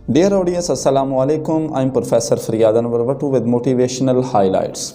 Dear audience, Assalamu alaikum. I'm Professor Faryad Anwar Wattu with motivational highlights.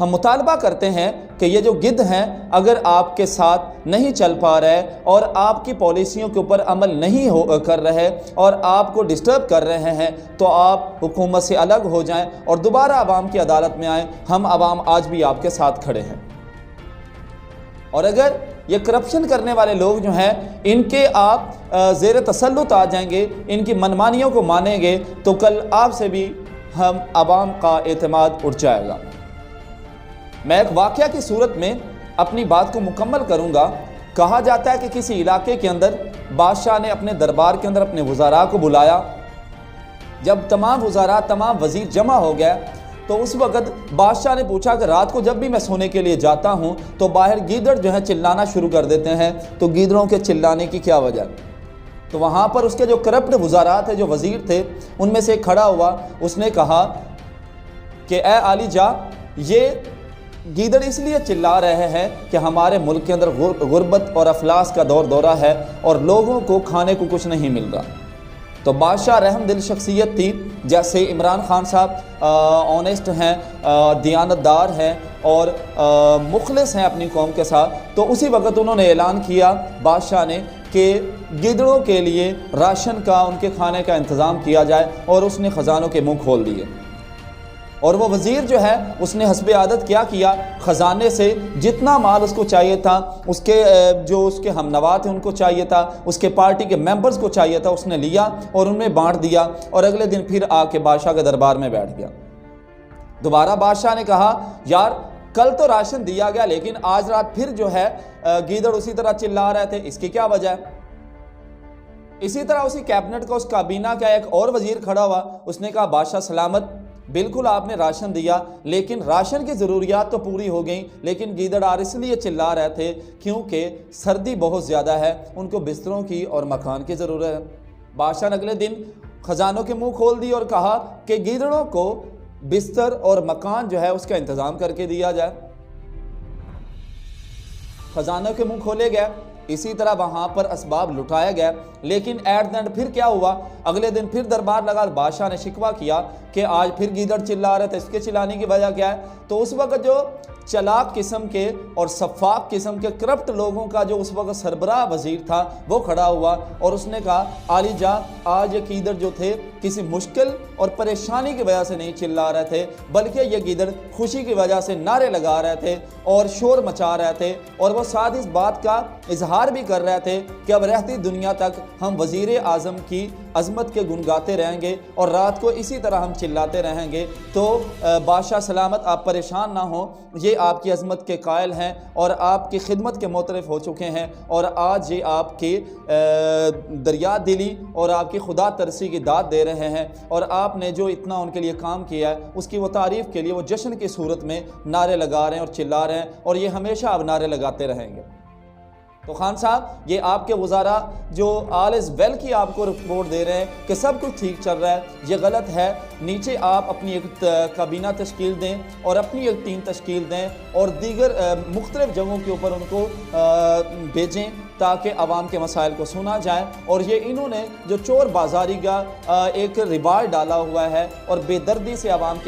ہم مطالبہ کرتے ہیں کہ یہ جو گدھ ہیں اگر آپ کے ساتھ نہیں چل پا رہے اور آپ کی پالیسیوں کے اوپر عمل نہیں کر رہے اور آپ کو ڈسٹرب کر رہے ہیں تو آپ حکومت سے الگ ہو جائیں اور دوبارہ عوام کی عدالت میں آئیں. ہم عوام آج بھی آپ کے ساتھ کھڑے ہیں. اور اگر یہ کرپشن کرنے والے لوگ جو ہیں ان کے آپ زیر تسلط آ جائیں گے, ان کی منمانیوں کو مانیں گے, تو کل آپ سے بھی ہم عوام کا اعتماد اٹھ جائے گا. میں ایک واقعہ کی صورت میں اپنی بات کو مکمل کروں گا. کہا جاتا ہے کہ کسی علاقے کے اندر بادشاہ نے اپنے دربار کے اندر اپنے وزراء کو بلایا. جب تمام وزراء تمام وزیر جمع ہو گئے تو اس وقت بادشاہ نے پوچھا کہ رات کو جب بھی میں سونے کے لیے جاتا ہوں تو باہر گیدڑ جو ہے چلانا شروع کر دیتے ہیں, تو گیدڑوں کے چلانے کی کیا وجہ؟ تو وہاں پر اس کے جو کرپٹ وزراء تھے, جو وزیر تھے, ان میں سے ایک کھڑا ہوا. اس نے کہا کہ اے عالی جا, یہ گیدڑ اس لیے چلا رہے ہیں کہ ہمارے ملک کے اندر غربت اور افلاس کا دورہ ہے اور لوگوں کو کھانے کو کچھ نہیں مل رہا. تو بادشاہ رحم دل شخصیت تھی, جیسے عمران خان صاحب آنیسٹ ہیں, دیانتدار ہیں اور مخلص ہیں اپنی قوم کے ساتھ. تو اسی وقت انہوں نے اعلان کیا بادشاہ نے کہ گیدڑوں کے لیے راشن کا, ان کے کھانے کا انتظام کیا جائے, اور اس نے خزانوں کے منہ کھول دیے. اور وہ وزیر جو ہے اس نے حسب عادت کیا خزانے سے جتنا مال اس کو چاہیے تھا, اس کے جو اس کے ہم نوا تھے ان کو چاہیے تھا, اس کے پارٹی کے ممبرز کو چاہیے تھا, اس نے لیا اور ان میں بانٹ دیا. اور اگلے دن پھر آ کے بادشاہ کے دربار میں بیٹھ گیا. دوبارہ بادشاہ نے کہا یار کل تو راشن دیا گیا لیکن آج رات پھر جو ہے گیدڑ اسی طرح چلا رہے تھے, اس کی کیا وجہ ہے؟ اسی طرح اسی کیبنٹ کا, اس کابینہ کا ایک اور وزیر کھڑا ہوا. اس نے کہا بادشاہ سلامت, بالکل آپ نے راشن دیا لیکن راشن کی ضروریات تو پوری ہو گئیں, لیکن گیدڑ اس لیے چلا رہے تھے کیونکہ سردی بہت زیادہ ہے, ان کو بستروں کی اور مکان کی ضرورت ہے. بادشاہ نے اگلے دن خزانوں کے منہ کھول دی اور کہا کہ گیدڑوں کو بستر اور مکان جو ہے اس کا انتظام کر کے دیا جائے. خزانوں کے منہ کھولے گئے, اسی طرح وہاں پر اسباب لٹایا گیا. لیکن ایٹ دا اینڈ پھر کیا ہوا, اگلے دن پھر دربار لگا, بادشاہ نے شکوہ کیا کہ آج پھر گیدڑ چلا رہے تھے, اس کے چلانے کی وجہ کیا ہے؟ تو اس وقت جو چلاک قسم کے اور شفاف قسم کے کرپٹ لوگوں کا جو اس وقت سربراہ وزیر تھا وہ کھڑا ہوا اور اس نے کہا عالی جا, آج یہ گیدڑ جو تھے کسی مشکل اور پریشانی کی وجہ سے نہیں چلا رہے تھے, بلکہ یہ گیدڑ خوشی کی وجہ سے نعرے لگا رہے تھے اور شور مچا رہے تھے, اور وہ ساتھ اس بات کا اظہار بھی کر رہے تھے کہ اب رہتی دنیا تک ہم وزیر اعظم کی عظمت کے گن گاتے رہیں گے اور رات کو اسی طرح ہم چلاتے رہیں گے. تو بادشاہ سلامت آپ پریشان نہ ہوں, یہ آپ کی عظمت کے قائل ہیں اور آپ کی خدمت کے معترف ہو چکے ہیں, اور آج یہ آپ کی دریا دلی اور آپ کی خدا ترسی کی داد دے رہے ہیں, اور آپ نے جو اتنا ان کے لیے کام کیا ہے اس کی وہ تعریف کے لیے وہ جشن کی صورت میں نعرے لگا رہے ہیں اور چلا رہے ہیں, اور یہ ہمیشہ اب نعرے لگاتے رہیں گے. تو خان صاحب یہ آپ کے وزراء جو آل از ویل کی آپ کو رپورٹ دے رہے ہیں کہ سب کچھ ٹھیک چل رہا ہے, یہ غلط ہے. نیچے آپ اپنی ایک کابینہ تشکیل دیں اور اپنی ایک ٹیم تشکیل دیں اور دیگر مختلف جگہوں کے اوپر ان کو بھیجیں تاکہ عوام کے مسائل کو سنا جائے. اور یہ انہوں نے جو چور بازاری کا ایک رواج ڈالا ہوا ہے اور بے دردی سے عوام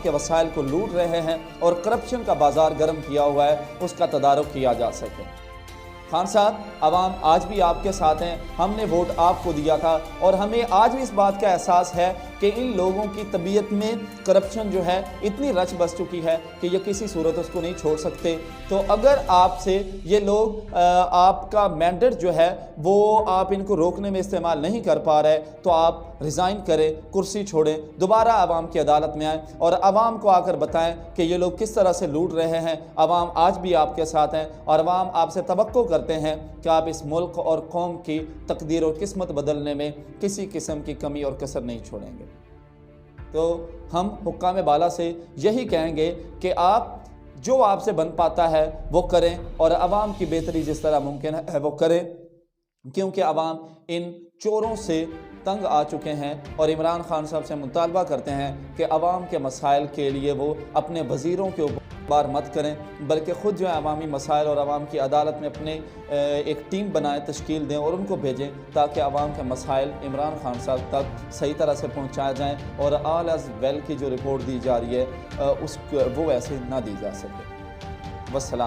کے وسائل کو لوٹ رہے ہیں اور کرپشن کا بازار گرم کیا ہوا ہے, اس کا تدارک کیا جا سکے. خان صاحب عوام آج بھی آپ کے ساتھ ہیں, ہم نے ووٹ آپ کو دیا تھا اور ہمیں آج بھی اس بات کا احساس ہے کہ ان لوگوں کی طبیعت میں کرپشن جو ہے اتنی رچ بس چکی ہے کہ یہ کسی صورت اس کو نہیں چھوڑ سکتے. تو اگر آپ سے یہ لوگ آپ کا مینڈیٹ جو ہے وہ آپ ان کو روکنے میں استعمال نہیں کر پا رہے تو آپ ریزائن کریں, کرسی چھوڑیں, دوبارہ عوام کی عدالت میں آئیں اور عوام کو آ کر بتائیں کہ یہ لوگ کس طرح سے لوٹ رہے ہیں. عوام آج بھی آپ کے ساتھ ہیں اور عوام آپ سے توقع کرتے ہیں کہ آپ اس ملک اور قوم کی تقدیر اور قسمت بدلنے میں کسی قسم کی کمی اور کسر نہیں چھوڑیں گے. تو ہم حکام بالا سے یہی کہیں گے کہ آپ جو آپ سے بن پاتا ہے وہ کریں اور عوام کی بہتری جس طرح ممکن ہے وہ کریں. کیونکہ عوام ان چوروں سے تنگ آ چکے ہیں اور عمران خان صاحب سے مطالبہ کرتے ہیں کہ عوام کے مسائل کے لیے وہ اپنے وزیروں کے اوپر بار مت کریں، بلکہ خود جو ہے عوامی مسائل اور عوام کی عدالت میں اپنے ایک ٹیم بنائیں، تشکیل دیں اور ان کو بھیجیں تاکہ عوام کے مسائل عمران خان صاحب تک صحیح طرح سے پہنچائے جائیں اور آل از ویل کی جو رپورٹ دی جا رہی ہے وہ ایسے نہ دی جا سکے۔ والسلام۔